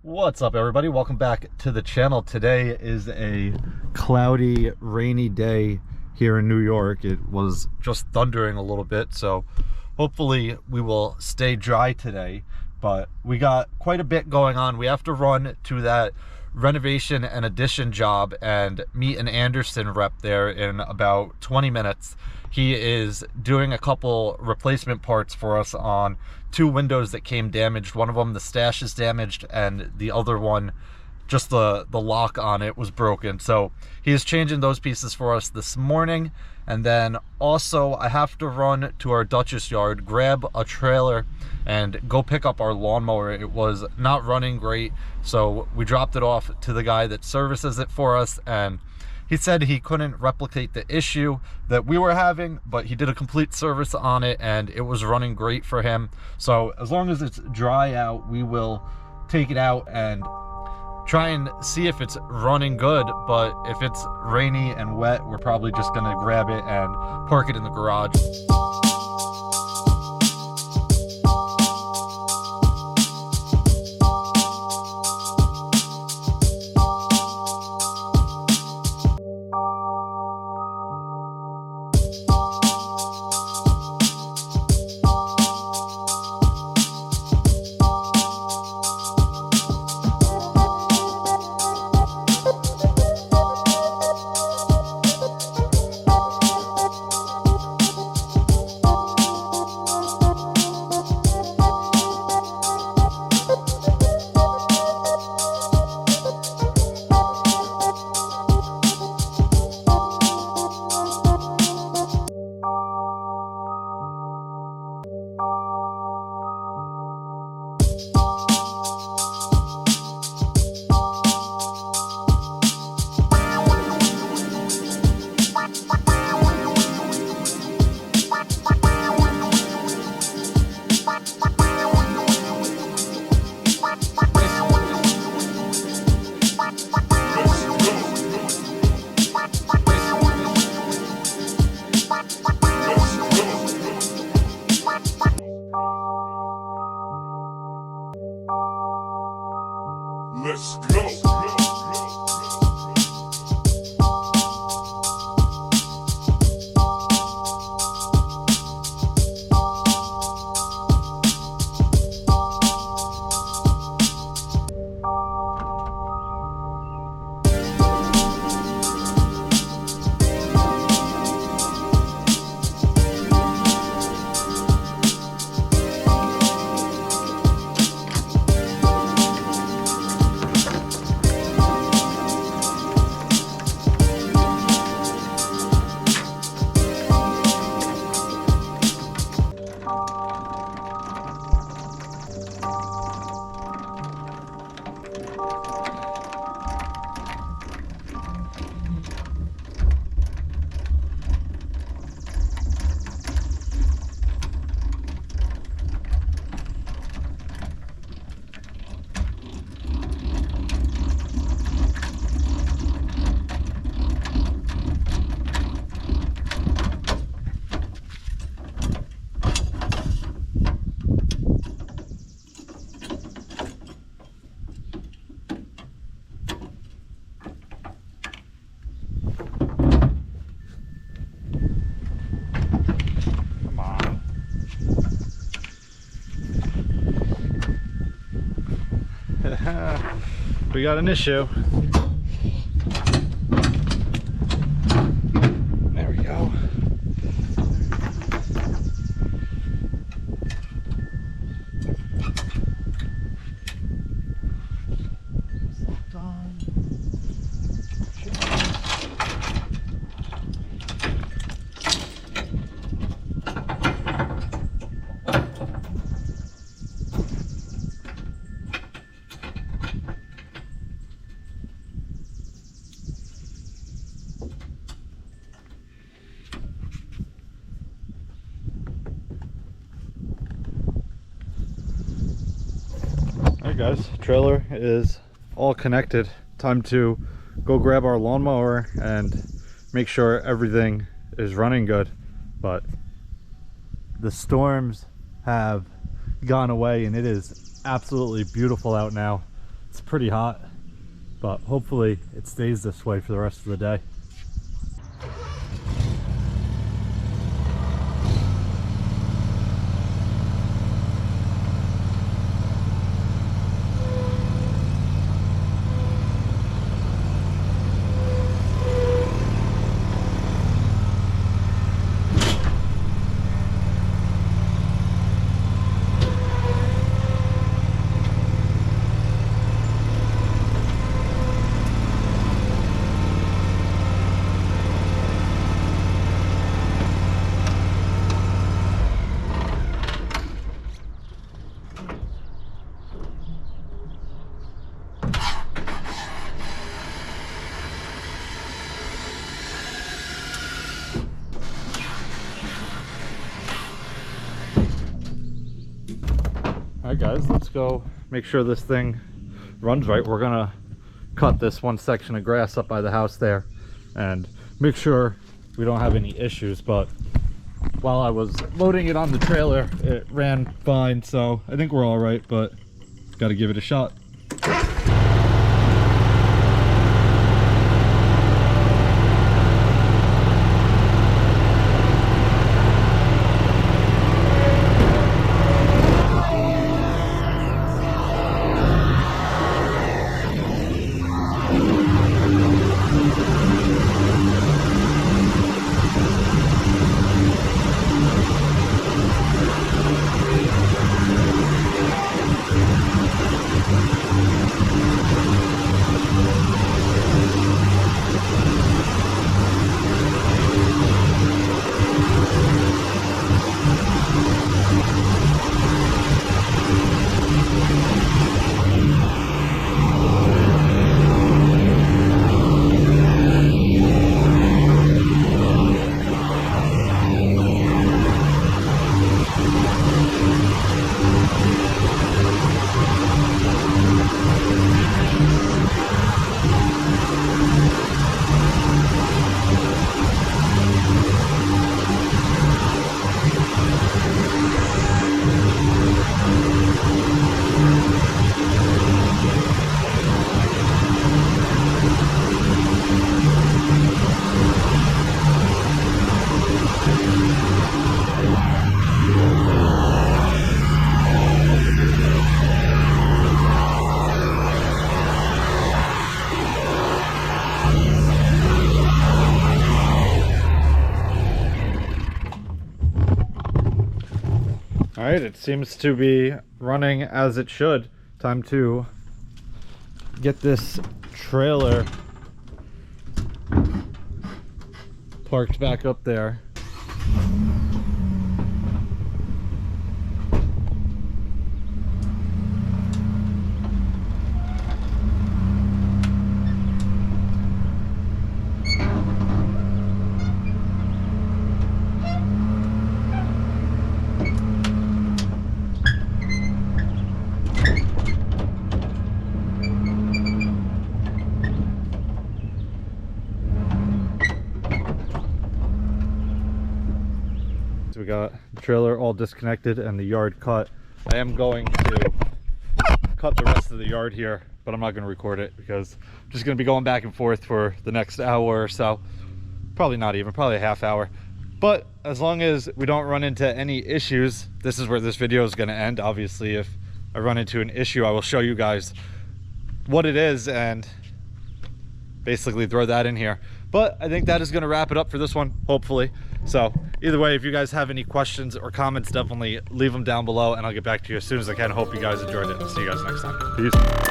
What's up, everybody? Welcome back to the channel. Today is a cloudy, rainy day here in New York. It was just thundering a little bit, so hopefully we will stay dry today. But we got quite a bit going on. We have to run to that renovation and addition job and meet an Anderson rep there in about 20 minutes. He is doing a couple replacement parts for us on two windows that came damaged. One of them, the stash is damaged, and the other one, just the lock on it was broken. So he is changing those pieces for us this morning. And then also I have to run to our Dutchess yard, grab a trailer and go pick up our lawnmower. It was not running great, so we dropped it off to the guy that services it for us, and he said he couldn't replicate the issue that we were having, but he did a complete service on it and it was running great for him. So as long as it's dry out, we will take it out and try and see if it's running good. But if it's rainy and wet, we're probably just gonna grab it and park it in the garage. Let's go. We got an issue. There we go. Alright guys, trailer is all connected. Time to go grab our lawnmower and make sure everything is running good. But the storms have gone away and it is absolutely beautiful out now. It's pretty hot, but hopefully it stays this way for the rest of the day. Alright guys, let's go make sure this thing runs right. We're gonna cut this one section of grass up by the house there and make sure we don't have any issues, but while I was loading it on the trailer it ran fine, so I think we're all right, but gotta give it a shot. Alright, it seems to be running as it should. Time to get this trailer parked back up there. So we got the trailer all disconnected and the yard cut. I am going to cut the rest of the yard here, but I'm not going to record it because I'm just going to be going back and forth for the next hour or so. Probably not even, probably a half hour. But as long as we don't run into any issues, this is where this video is going to end. Obviously, if I run into an issue, I will show you guys what it is and basically throw that in here. But I think that is going to wrap it up for this one, hopefully. So either way, if you guys have any questions or comments, definitely leave them down below and I'll get back to you as soon as I can. Hope you guys enjoyed it. See you guys next time. Peace.